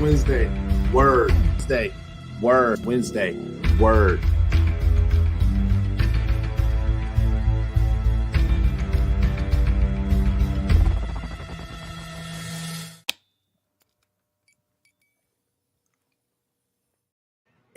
Wednesday. Word. Wednesday. Word. Wednesday. Word.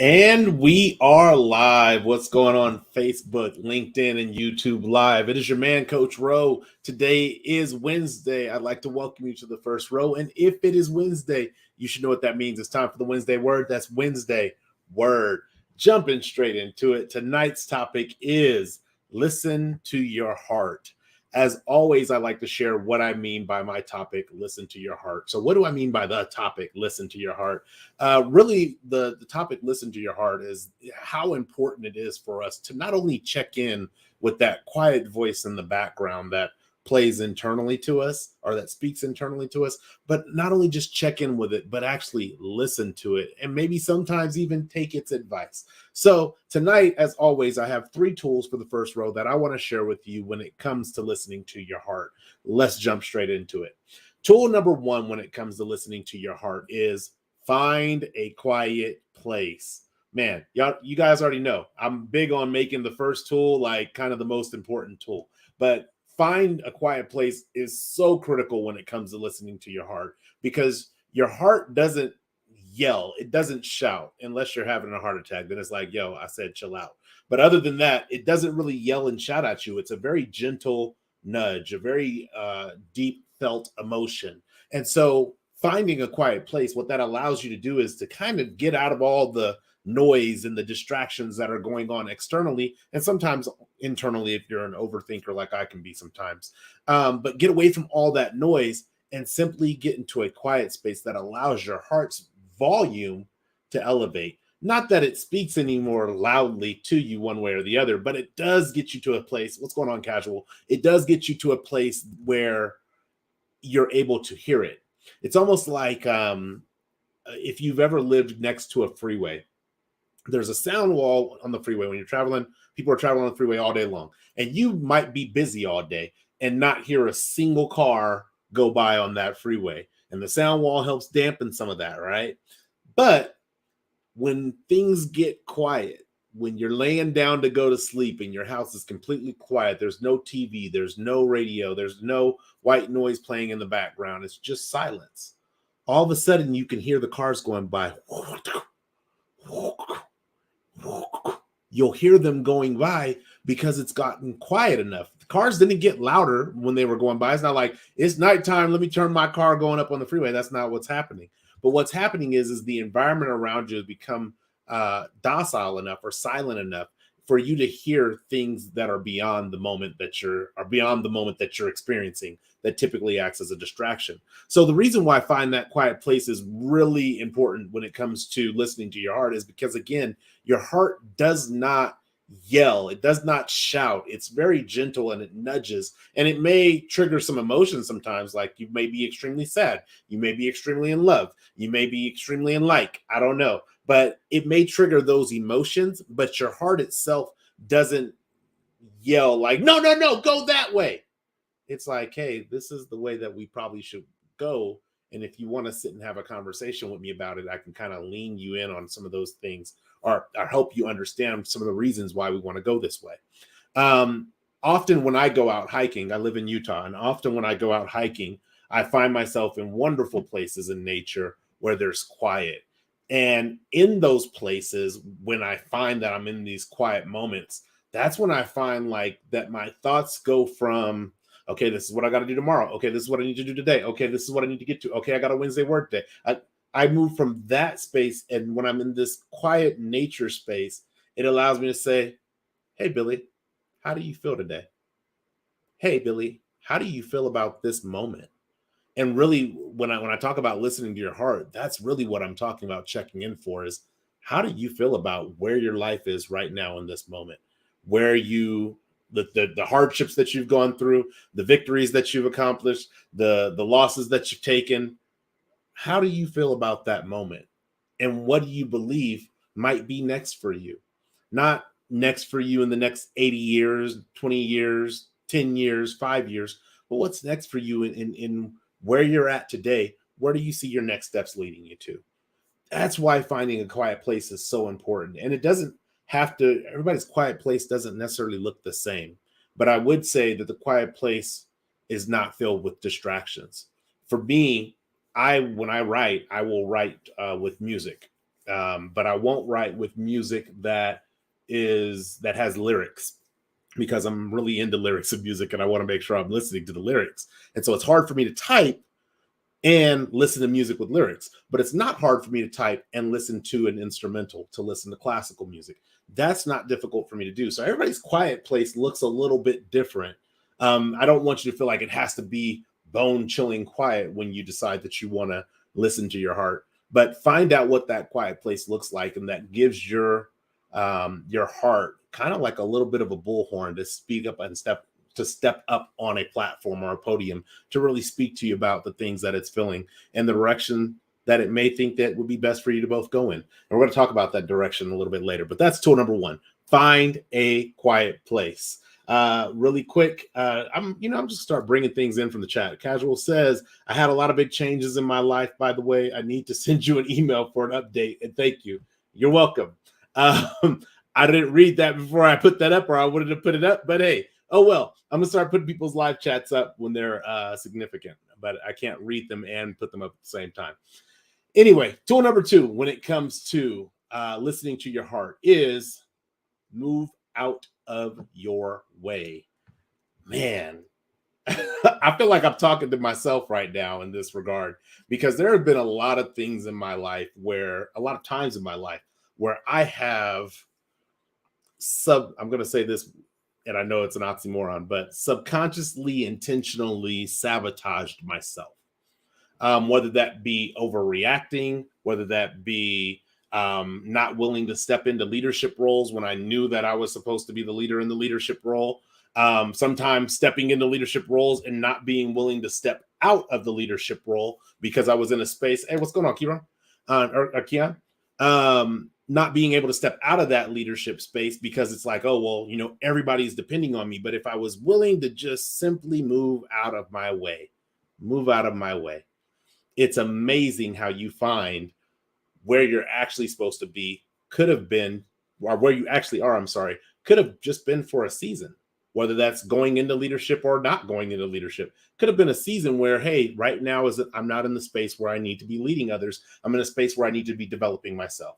And we are live. What's going on Facebook, LinkedIn, and YouTube Live? It is your man, Coach Rowe. Today is Wednesday. I'd like to welcome you to the first row. And if it is Wednesday, you should know what that means. It's time for the Wednesday Word. That's Wednesday Word. Jumping straight into it. Tonight's topic is listen to your heart. As always, I like to share what I mean by my topic, listen to your heart. So what do I mean by the topic, listen to your heart? Really, the topic, listen to your heart, is how important it is for us to not only check in with that quiet voice in the background that plays internally to us or that speaks internally to us, but not only just check in with it, but actually listen to it and maybe sometimes even take its advice. So tonight, as always, I have 3 tools for the first row that I want to share with you when it comes to listening to your heart. Let's jump straight into it. Tool number 1 when it comes to listening to your heart is find a quiet place. Man, you guys already know I'm big on making the first tool like kind of the most important tool, but find a quiet place is so critical when it comes to listening to your heart, because your heart doesn't yell, it doesn't shout unless you're having a heart attack. Then it's like, yo, I said chill out. But other than that, it doesn't really yell and shout at you. It's a very gentle nudge, a very deep felt emotion. And so finding a quiet place, what that allows you to do is to kind of get out of all the noise and the distractions that are going on externally and sometimes internally if you're an overthinker like I can be sometimes. But get away from all that noise and simply get into a quiet space that allows your heart's volume to elevate. Not that it speaks any more loudly to you one way or the other, but it does get you to a place. What's going on, casual? It does get you to a place where you're able to hear it. It's almost like if you've ever lived next to a freeway, there's a sound wall on the freeway when you're traveling. People are traveling on the freeway all day long, and you might be busy all day and not hear a single car go by on that freeway. And the sound wall helps dampen some of that, right? But when things get quiet, when you're laying down to go to sleep and your house is completely quiet, there's no TV, there's no radio, there's no white noise playing in the background, it's just silence. All of a sudden, you can hear the cars going by. You'll hear them going by because it's gotten quiet enough. The cars didn't get louder when they were going by. It's not like it's nighttime, let me turn my car going up on the freeway. That's not what's happening. But what's happening is the environment around you has become docile enough or silent enough for you to hear things that are beyond the moment that you're experiencing, that typically acts as a distraction. So the reason why I find that quiet place is really important when it comes to listening to your heart is because, again, your heart does not yell, it does not shout. It's very gentle and it nudges, and it may trigger some emotions sometimes. Like you may be extremely sad, you may be extremely in love, you may be extremely in like, I don't know, but it may trigger those emotions, but your heart itself doesn't yell like, no, go that way. It's like, hey, this is the way that we probably should go. And if you want to sit and have a conversation with me about it, I can kind of lean you in on some of those things or help you understand some of the reasons why we want to go this way. Often when I go out hiking, I live in Utah, and often when I go out hiking, I find myself in wonderful places in nature where there's quiet. And in those places, when I find that I'm in these quiet moments, that's when I find like that my thoughts go from, okay, this is what I got to do tomorrow. Okay, this is what I need to do today. Okay, this is what I need to get to. Okay, I got a Wednesday word day. I move from that space, and when I'm in this quiet nature space, it allows me to say, hey, Billy, how do you feel today? Hey, Billy, how do you feel about this moment? And really, when I talk about listening to your heart, that's really what I'm talking about checking in for is how do you feel about where your life is right now in this moment? Where you the hardships that you've gone through, the victories that you've accomplished, the losses that you've taken. How do you feel about that moment? And what do you believe might be next for you? Not next for you in the next 80 years, 20 years, 10 years, 5 years, but what's next for you in where you're at today? Where do you see your next steps leading you to? That's why finding a quiet place is so important. And it doesn't have to, everybody's quiet place doesn't necessarily look the same. But I would say that the quiet place is not filled with distractions. For me, when I write, I will write with music, but I won't write with music that has lyrics, because I'm really into lyrics of music and I want to make sure I'm listening to the lyrics. And so it's hard for me to type and listen to music with lyrics, but it's not hard for me to type and listen to an instrumental, to listen to classical music. That's not difficult for me to do. So everybody's quiet place looks a little bit different. I don't want you to feel like it has to be bone chilling quiet when you decide that you want to listen to your heart, but find out what that quiet place looks like, and that gives your heart kind of like a little bit of a bullhorn to speak up and step up on a platform or a podium to really speak to you about the things that it's feeling and the direction that it may think that would be best for you to both go in. And we're going to talk about that direction a little bit later, but that's tool number one. Find a quiet place. Really quick, I'm just start bringing things in from the chat. Casual says, I had a lot of big changes in my life, by the way. I need to send you an email for an update, and thank you. You're welcome. I didn't read that before I put that up, or I wanted to put it up, but hey, oh well. I'm gonna start putting people's live chats up when they're significant, but I can't read them and put them up at the same time. Anyway, tool number two when it comes to listening to your heart is move out of your way. Man, I feel like I'm talking to myself right now in this regard, because there have been a lot of times in my life where I have I'm going to say this, and I know it's an oxymoron, but subconsciously, intentionally sabotaged myself. Whether that be overreacting, whether that be not willing to step into leadership roles when I knew that I was supposed to be the leader in the leadership role. Sometimes stepping into leadership roles and not being willing to step out of the leadership role because I was in a space. Hey, what's going on, Kieran? Or Kian? Not being able to step out of that leadership space because it's like, oh, well, everybody's depending on me. But if I was willing to just simply move out of my way, it's amazing how you find where you're actually supposed to be could have been, or where you actually are, could have just been for a season, whether that's going into leadership or not going into leadership. Could have been a season where, hey, right now I'm not in the space where I need to be leading others. I'm in a space where I need to be developing myself.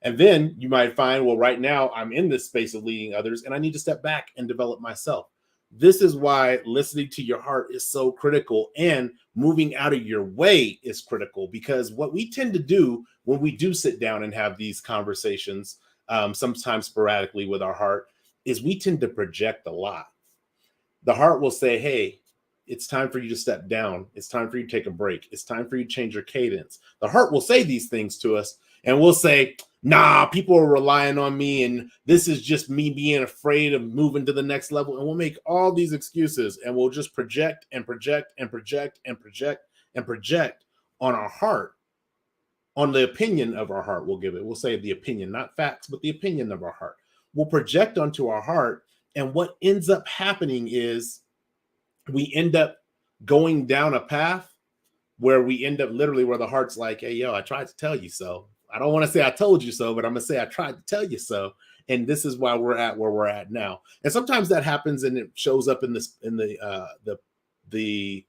And then you might find, well, right now I'm in this space of leading others and I need to step back and develop myself. This is why listening to your heart is so critical, and moving out of your way is critical, because what we tend to do when we do sit down and have these conversations, sometimes sporadically with our heart, is we tend to project a lot. The heart will say, hey, it's time for you to step down. It's time for you to take a break. It's time for you to change your cadence. The heart will say these things to us, and we'll say, nah, people are relying on me, and this is just me being afraid of moving to the next level. And we'll make all these excuses, and we'll just project and project and project and project and project on our heart, on the opinion of our heart. We'll say the opinion, not facts, but the opinion of our heart. We'll project onto our heart, and what ends up happening is we end up going down a path where we end up literally where the heart's like, hey, yo, I tried to tell you so. I don't want to say I told you so, but I'm going to say I tried to tell you so. And this is why we're at where we're at now. And sometimes that happens and it shows up in the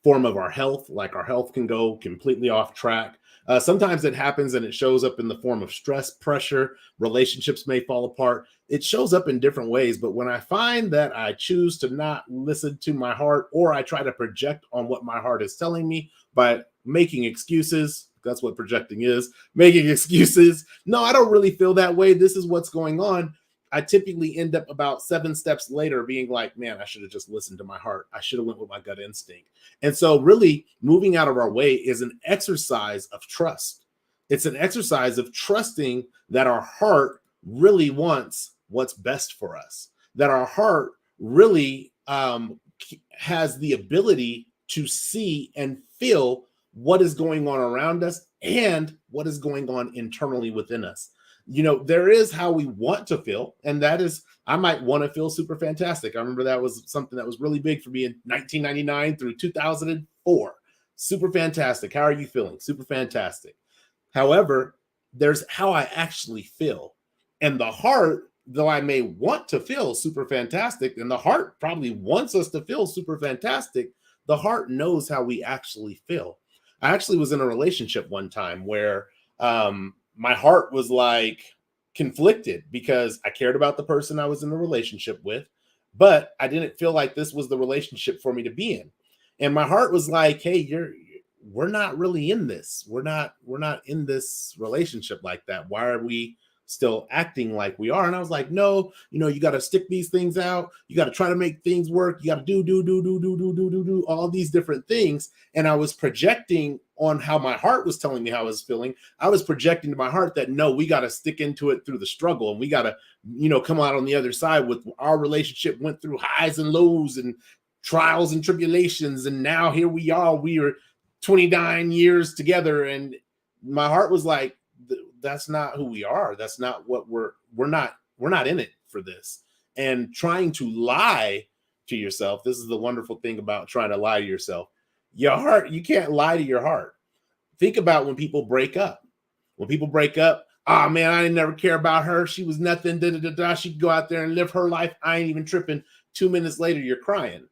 form of our health. Like our health can go completely off track. Sometimes it happens and it shows up in the form of stress, pressure, relationships may fall apart. It shows up in different ways. But when I find that I choose to not listen to my heart, or I try to project on what my heart is telling me by making excuses, that's what projecting is, making excuses. No, I don't really feel that way. This is what's going on. I typically end up about 7 steps later being like, man, I should have just listened to my heart. I should have went with my gut instinct. And so really moving out of our way is an exercise of trust. It's an exercise of trusting that our heart really wants what's best for us, that our heart really has the ability to see and feel what is going on around us and what is going on internally within us. There is how we want to feel, and that is, I might want to feel super fantastic. I remember that was something that was really big for me in 1999 through 2004. Super fantastic. How are you feeling? Super fantastic. However, there's how I actually feel. And the heart, though I may want to feel super fantastic, and the heart probably wants us to feel super fantastic, the heart knows how we actually feel. I actually was in a relationship one time where my heart was like conflicted because I cared about the person I was in a relationship with, but I didn't feel like this was the relationship for me to be in. And my heart was like, hey, we're not really in this. We're not in this relationship like that. Why are we still acting like we are? And I was like, no, you got to stick these things out. You got to try to make things work. You got to do all these different things. And I was projecting on how my heart was telling me how I was feeling. I was projecting to my heart that no, we got to stick into it through the struggle, and we got to, come out on the other side with our relationship went through highs and lows and trials and tribulations. And now here we are. We are 29 years together, and my heart was like, that's not who we are. That's not what we're not in it for this. And trying to lie to yourself, this is the wonderful thing about trying to lie to yourself. Your heart, you can't lie to your heart. Think about when people break up. When people break up, oh man, I didn't never care about her. She was nothing. She could go out there and live her life. I ain't even tripping. 2 minutes later, you're crying.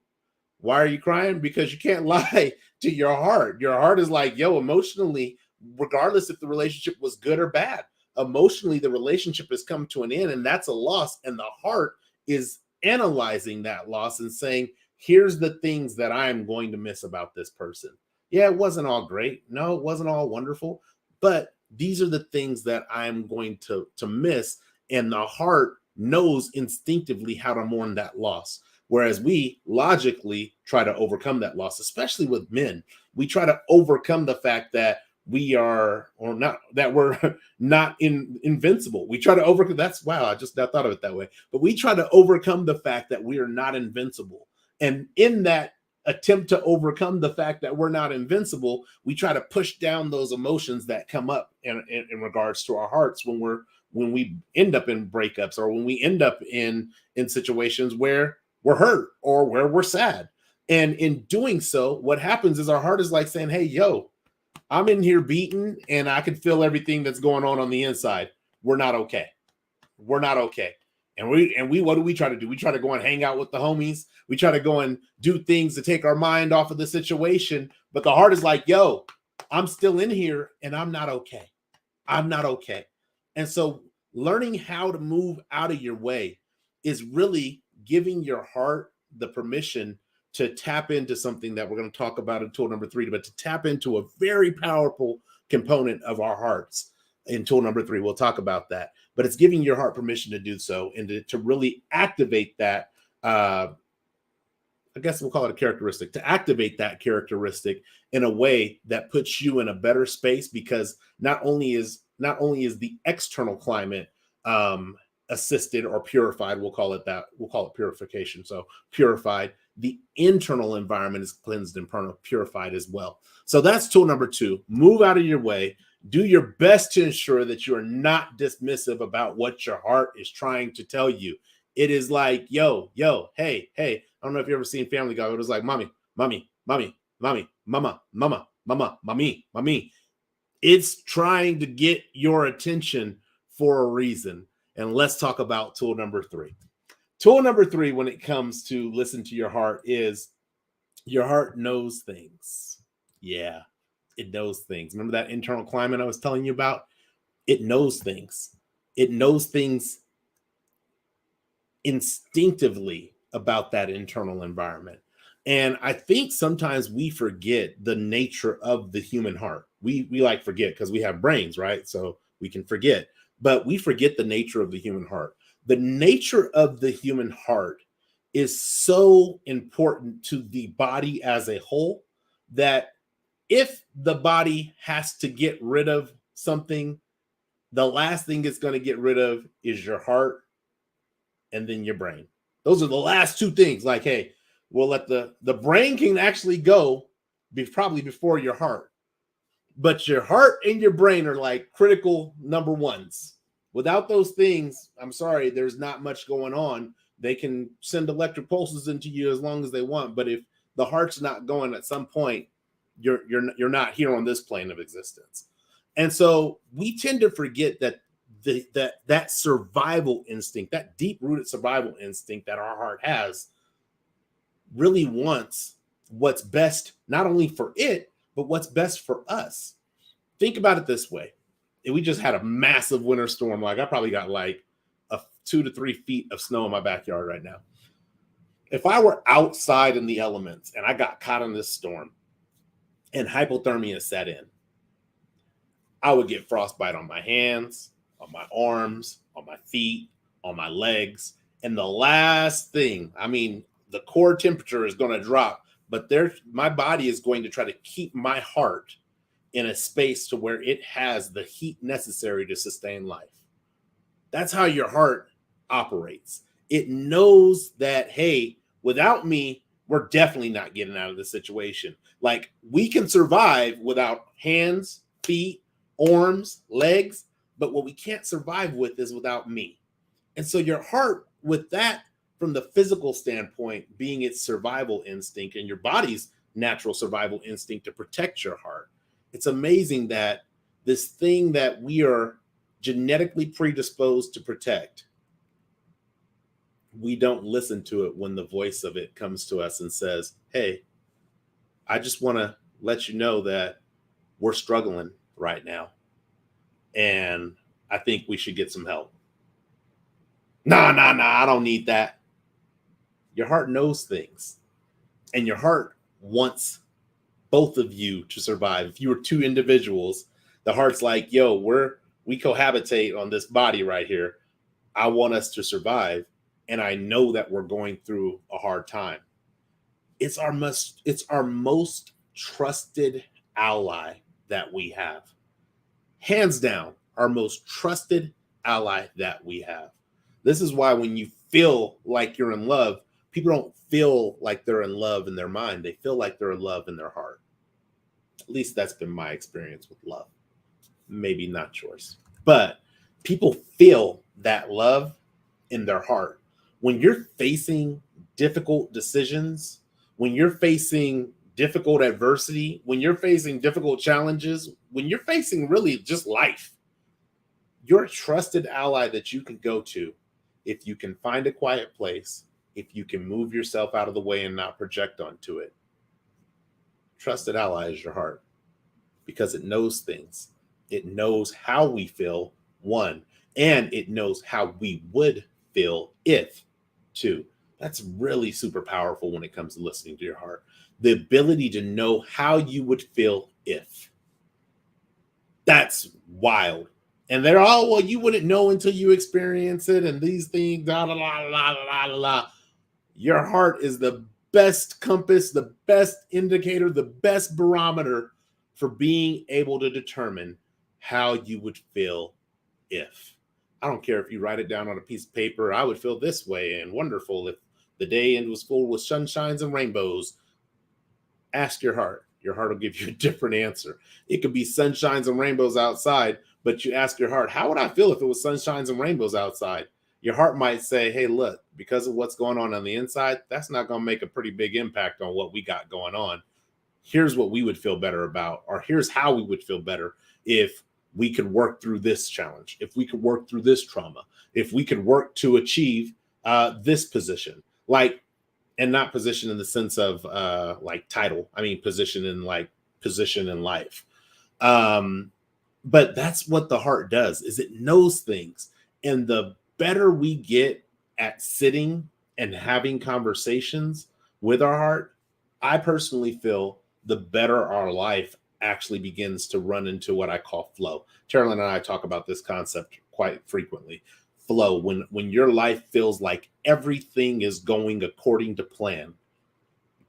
Why are you crying? Because you can't lie to your heart. Your heart is like, yo, emotionally, regardless if the relationship was good or bad, emotionally, the relationship has come to an end, and that's a loss. And the heart is analyzing that loss and saying, here's the things that I'm going to miss about this person. Yeah, it wasn't all great. No, it wasn't all wonderful, but these are the things that I'm going to miss. And the heart knows instinctively how to mourn that loss. Whereas we logically try to overcome that loss, especially with men. We try to overcome the fact that we are, or not, that we're not invincible. We try to overcome, that's, wow, I just not thought of it that way. But we try to overcome the fact that we are not invincible. And in that attempt to overcome the fact that we're not invincible, we try to push down those emotions that come up in regards to our hearts when we end up in breakups, or when we end up in situations where we're hurt or where we're sad. And in doing so, what happens is our heart is like saying, hey, yo, I'm in here beaten and I can feel everything that's going on the inside. We're not okay. We're not okay. And we what do we try to do? We try to go and hang out with the homies. We try to go and do things to take our mind off of the situation. But the heart is like, yo, I'm still in here and I'm not okay. I'm not okay. And so learning how to move out of your way is really giving your heart the permission to tap into something that we're going to talk about in tool number 3, but to tap into a very powerful component of our hearts in tool number 3. We'll talk about that, but it's giving your heart permission to do so and to really activate that. I guess we'll call it a characteristic, to activate that characteristic in a way that puts you in a better space, because not only is the external climate assisted or purified, we'll call it purification. So purified, the internal environment is cleansed and purified as well. So that's tool number 2. Move out of your way. Do your best to ensure that you are not dismissive about what your heart is trying to tell you. It is like, yo, hey. I don't know if you've ever seen Family Guy, but it was like, mommy, mama, mommy. It's trying to get your attention for a reason. And let's talk about tool number 3. Tool number 3, when it comes to listen to your heart, is your heart knows things. Yeah, it knows things. Remember that internal climate I was telling you about? It knows things. It knows things instinctively about that internal environment. And I think sometimes we forget the nature of the human heart. We like forget because we have brains, right? So we can forget, but we forget the nature of the human heart. The nature of the human heart is so important to the body as a whole that if the body has to get rid of something, the last thing it's going to get rid of is your heart and then your brain. Those are the last 2 things. Like, hey, we'll let the brain can actually go probably before your heart. But your heart and your brain are like critical number 1s. Without those things, I'm sorry, there's not much going on. They can send electric pulses into you as long as they want, but if the heart's not going at some point, you're not here on this plane of existence. And so we tend to forget that that survival instinct, that deep-rooted survival instinct that our heart has, really wants what's best, not only for it, but what's best for us. Think about it this way. If we just had a massive winter storm, like I probably got like 2 to 3 feet of snow in my backyard right now. If I were outside in the elements and I got caught in this storm and hypothermia set in, I would get frostbite on my hands, on my arms, on my feet, on my legs. And the last thing, I mean, the core temperature is going to drop, but my body is going to try to keep my heart in a space to where it has the heat necessary to sustain life. That's how your heart operates. It knows that, hey, without me, we're definitely not getting out of this situation. Like, we can survive without hands, feet, arms, legs, but what we can't survive with is without me. And so your heart, with that, from the physical standpoint, being its survival instinct and your body's natural survival instinct to protect your heart, it's amazing that this thing that we are genetically predisposed to protect, we don't listen to it when the voice of it comes to us and says, hey, I just want to let you know that we're struggling right now, and I think we should get some help. Nah, I don't need that. Your heart knows things, and your heart wants both of you to survive. If you were two individuals, the heart's like, yo, we cohabitate on this body right here. I want us to survive, and I know that we're going through a hard time. It's our most trusted ally that we have. Hands down, our most trusted ally that we have. This is why when you feel like you're in love, people don't feel like they're in love in their mind. They feel like they're in love in their heart. At least that's been my experience with love. Maybe not yours. But people feel that love in their heart. When you're facing difficult decisions, when you're facing difficult adversity, when you're facing difficult challenges, when you're facing really just life, you're a trusted ally that you can go to if you can find a quiet place, if you can move yourself out of the way and not project onto it. Trusted ally is your heart, because it knows things. It knows how we feel, one, and it knows how we would feel if, two. That's really super powerful when it comes to listening to your heart. The ability to know how you would feel if. That's wild. And they're all, well, you wouldn't know until you experience it, and these things, la la la la la la. Your heart is the best compass, the best indicator, the best barometer for being able to determine how you would feel if. I don't care if you write it down on a piece of paper. I would feel this way and wonderful if the day was full with sunshines and rainbows. Ask your heart. Your heart will give you a different answer. It could be sunshines and rainbows outside, but you ask your heart, how would I feel if it was sunshines and rainbows outside? Your heart might say, hey, look, because of what's going on the inside, that's not going to make a pretty big impact on what we got going on. Here's what we would feel better about, or here's how we would feel better if we could work through this challenge, if we could work through this trauma, if we could work to achieve this position, like, and not position in the sense of like title. I mean, position in life. But that's what the heart does, is it knows things. And the better we get at sitting and having conversations with our heart, I personally feel the better our life actually begins to run into what I call flow. Carolyn and I talk about this concept quite frequently. Flow, when your life feels like everything is going according to plan,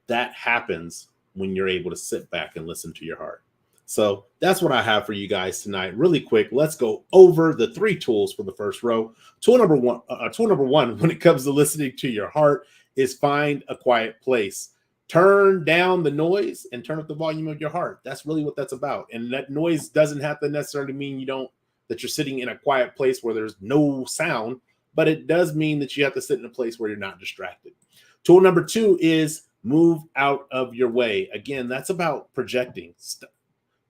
that happens when you're able to sit back and listen to your heart. So that's what I have for you guys tonight. Really quick, let's go over the 3 tools for the first row. Tool number one, when it comes to listening to your heart, is find a quiet place. Turn down the noise and turn up the volume of your heart. That's really what that's about. And that noise doesn't have to necessarily mean that you're sitting in a quiet place where there's no sound, but it does mean that you have to sit in a place where you're not distracted. Tool number 2 is move out of your way. Again, that's about projecting.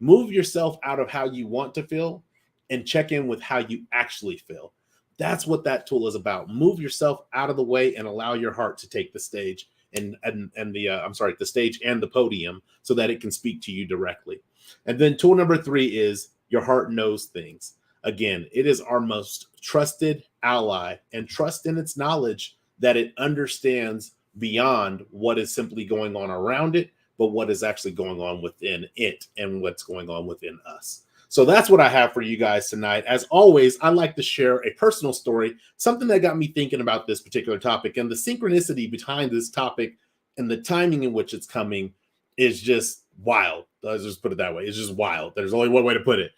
Move yourself out of how you want to feel and check in with how you actually feel. That's what that tool is about. Move yourself out of the way and allow your heart to take the stage and the the stage and the podium so that it can speak to you directly. And then tool number 3 is your heart knows things. Again, it is our most trusted ally, and trust in its knowledge that it understands beyond what is simply going on around it, but what is actually going on within it and what's going on within us. So that's what I have for you guys tonight. As always, I like to share a personal story, something that got me thinking about this particular topic, and the synchronicity behind this topic and the timing in which it's coming is just wild. Let's just put it that way. It's just wild. There's only one way to put it.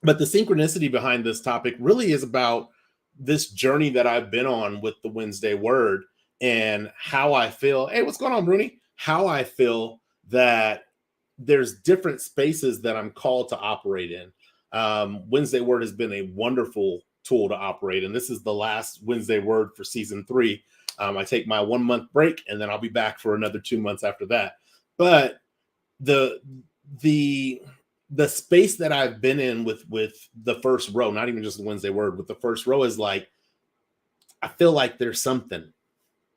But the synchronicity behind this topic really is about this journey that I've been on with the Wednesday Word and how I feel. Hey, what's going on, Bruni? How I feel that there's different spaces that I'm called to operate in. Wednesday Word has been a wonderful tool to operate, and this is the last Wednesday Word for season 3. I take my 1 month break, and then I'll be back for another 2 months after that. But the space that I've been in with the first row, not even just the Wednesday Word, with the first row is like, I feel like there's something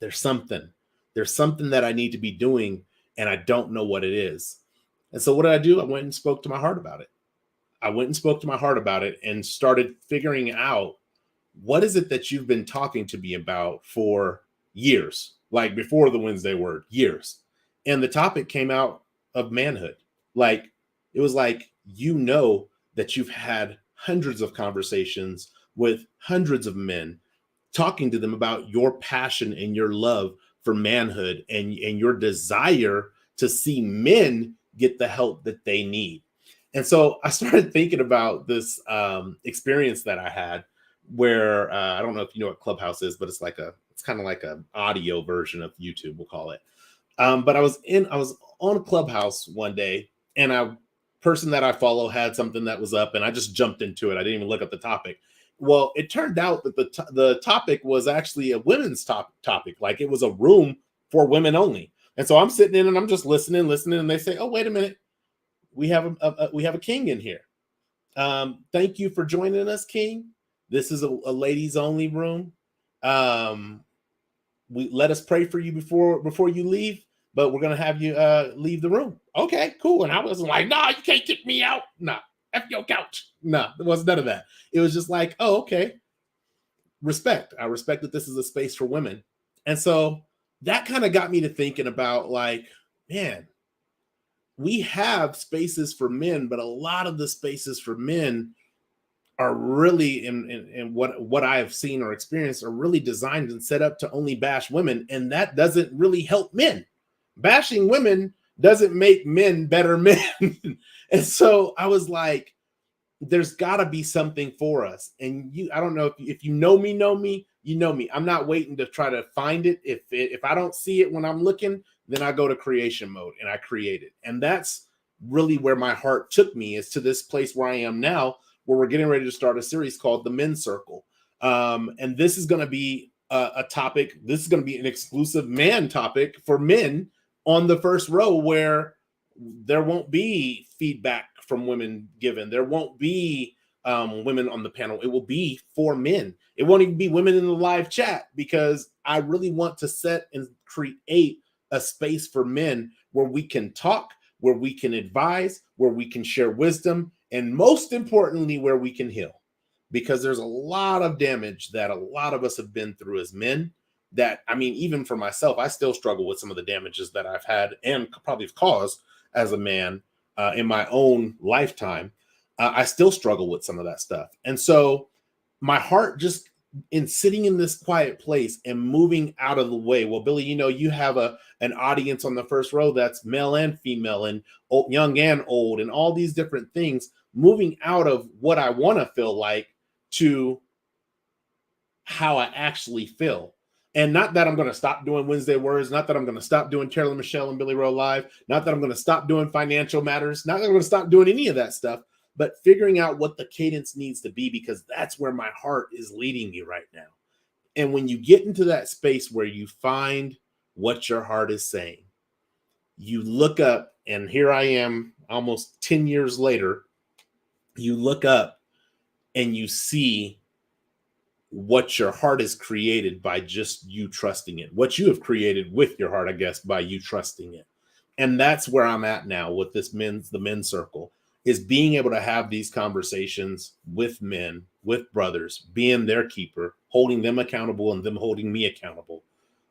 that I need to be doing, and I don't know what it is. And so what did I do? I went and spoke to my heart about it. And started figuring out, what is it that you've been talking to me about for years, like before the Wednesday Word, years. And the topic came out of manhood. Like, it was like, that you've had hundreds of conversations with hundreds of men, talking to them about your passion and your love for manhood and your desire to see men get the help that they need. And so I started thinking about this experience that I had where I don't know if you know what Clubhouse is, but it's kind of like an audio version of YouTube, we'll call it. But I was on Clubhouse one day, and a person that I follow had something that was up, and I just jumped into it. I didn't even look at the topic. Well, it turned out that the topic was actually a women's topic. Like, it was a room for women only. And so I'm sitting in and I'm just listening, and they say, "Oh, wait a minute, we have a king in here. Thank you for joining us, King. This is a ladies only room. We let us pray for you before you leave, but we're gonna have you leave the room." Okay, cool. And I wasn't like, "Nah, you can't kick me out. Nah, F your couch." Nah, there was none of that. It was just like, "Oh, okay. Respect. I respect that this is a space for women." And so that kind of got me to thinking about, like, man, we have spaces for men, but a lot of the spaces for men are really in what I have seen or experienced are really designed and set up to only bash women, and that doesn't really help men. Bashing women doesn't make men better men. And so I was like, there's got to be something for us. And I don't know if you know me, you know me. I'm not waiting to try to find it. If I don't see it when I'm looking, then I go to creation mode and I create it. And that's really where my heart took me, is to this place where I am now, where we're getting ready to start a series called The Men's Circle. And this is going to be a topic. This is going to be an exclusive man topic for men on the first row, where there won't be feedback from women given. There won't be women on the panel. It will be for men. It won't even be women in the live chat, because I really want to set and create a space for men where we can talk, where we can advise, where we can share wisdom, and most importantly, where we can heal. Because there's a lot of damage that a lot of us have been through as men, that, I mean, even for myself, I still struggle with some of the damages that I've had and probably have caused as a man in my own lifetime. I still struggle with some of that stuff. And so my heart, just in sitting in this quiet place and moving out of the way. Well, Billy, you have an audience on the first row that's male and female and old, young and old, and all these different things, moving out of what I want to feel like to how I actually feel. And not that I'm going to stop doing Wednesday Words, not that I'm going to stop doing Carolyn Michelle and Billy Rowe Live, not that I'm going to stop doing Financial Matters, not that I'm going to stop doing any of that stuff, but figuring out what the cadence needs to be, because that's where my heart is leading me right now. And when you get into that space where you find what your heart is saying, you look up, and here I am almost 10 years later, you look up and you see what your heart has created by just you trusting it, what you have created with your heart, I guess, by you trusting it. And that's where I'm at now with the men's circle, is being able to have these conversations with men, with brothers, being their keeper, holding them accountable and them holding me accountable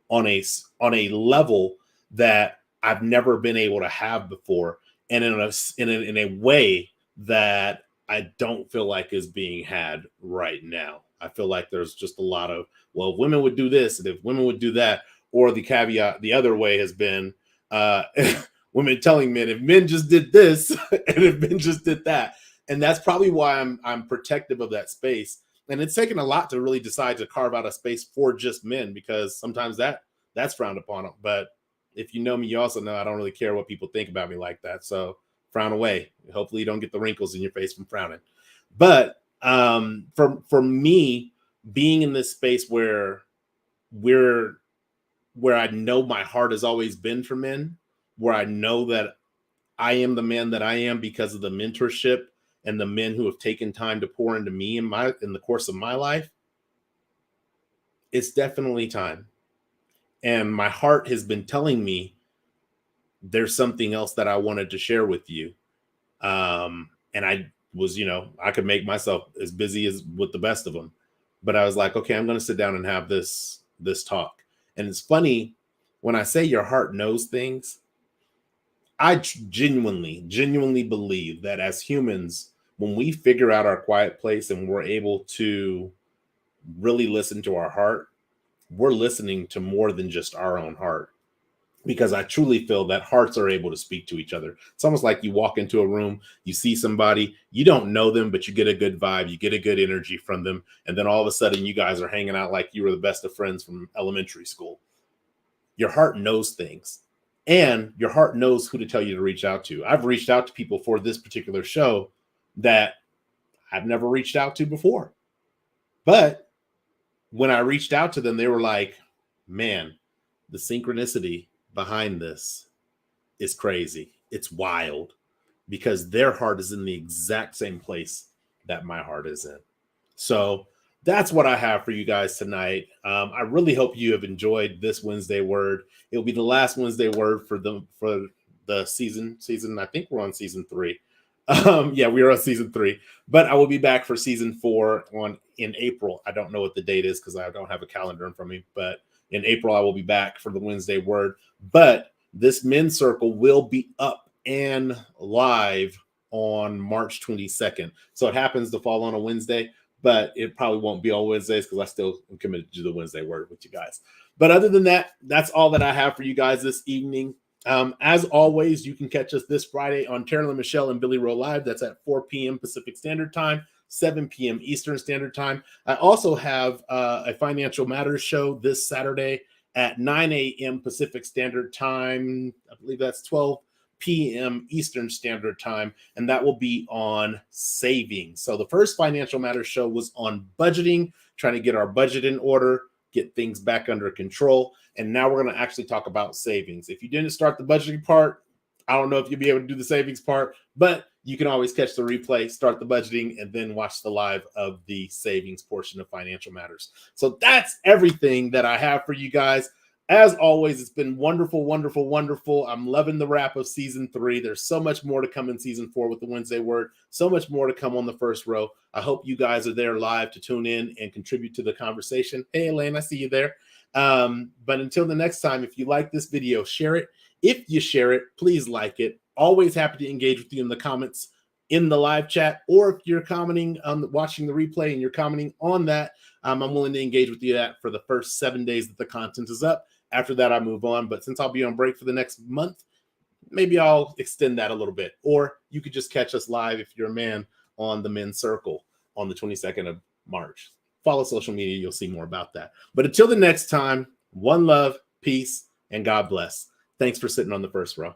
on a level that I've never been able to have before, and in a way that I don't feel like is being had right now. I feel like there's just a lot of, well, if women would do this, and if women would do that, or the caveat the other way has been women telling men, if men just did this, and if men just did that. And that's probably why I'm protective of that space. And it's taken a lot to really decide to carve out a space for just men, because sometimes that's frowned upon. But if you know me, you also know I don't really care what people think about me like that. So frown away. Hopefully you don't get the wrinkles in your face from frowning. But for me, being in this space where I know my heart has always been for men, where I know that I am the man that I am because of the mentorship and the men who have taken time to pour into me in the course of my life, it's definitely time. And my heart has been telling me there's something else that I wanted to share with you. And I was, I could make myself as busy as with the best of them, but I was like, okay, I'm going to sit down and have this talk. And it's funny when I say your heart knows things, I genuinely believe that as humans, when we figure out our quiet place and we're able to really listen to our heart, we're listening to more than just our own heart. Because I truly feel that hearts are able to speak to each other. It's almost like you walk into a room, you see somebody, you don't know them, but you get a good vibe, you get a good energy from them. And then all of a sudden you guys are hanging out like you were the best of friends from elementary school. Your heart knows things, and your heart knows who to tell you to reach out to. I've reached out to people for this particular show that I've never reached out to before. But when I reached out to them, they were like, man, the synchronicity behind this is crazy. It's wild, because their heart is in the exact same place that my heart is in. So that's what I have for you guys tonight. I really hope you have enjoyed this Wednesday word. It'll be the last Wednesday word for the season. I think we're on season 3. Yeah, we are on season 3, but I will be back for season 4 in April. I don't know what the date is because I don't have a calendar in front of me, but in April, I will be back for the Wednesday word. But this men's circle will be up and live on March 22nd. So it happens to fall on a Wednesday, but it probably won't be all Wednesdays because I still am committed to the Wednesday word with you guys. But other than that, that's all that I have for you guys this evening. As always, you can catch us this Friday on Carolyn Michelle and Billy Rowe Live. That's at 4 p.m. Pacific Standard Time, 7 p.m. Eastern Standard Time. I also have a Financial Matters show this Saturday at 9 a.m. Pacific Standard Time. I believe that's 12 p.m. Eastern Standard Time, and that will be on savings. So the first Financial Matters show was on budgeting, trying to get our budget in order, get things back under control. And now we're going to actually talk about savings. If you didn't start the budgeting part, I don't know if you'll be able to do the savings part, but you can always catch the replay, start the budgeting, and then watch the live of the savings portion of Financial Matters. So that's everything that I have for you guys. As always, it's been wonderful, wonderful, wonderful. I'm loving the wrap of season 3. There's so much more to come in season 4 with the Wednesday word. So much more to come on the first row. I hope you guys are there live to tune in and contribute to the conversation. Hey, Elaine, I see you there. But until the next time, if you like this video, share it. If you share it, please like it. Always happy to engage with you in the comments in the live chat, or if you're commenting on watching the replay and you're commenting on that, I'm willing to engage with you for the first 7 days that the content is up. After that, I move on. But since I'll be on break for the next month, maybe I'll extend that a little bit. Or you could just catch us live if you're a man on the Men's Circle on the 22nd of March. Follow social media. You'll see more about that. But until the next time, one love, peace, and God bless. Thanks for sitting on the first row.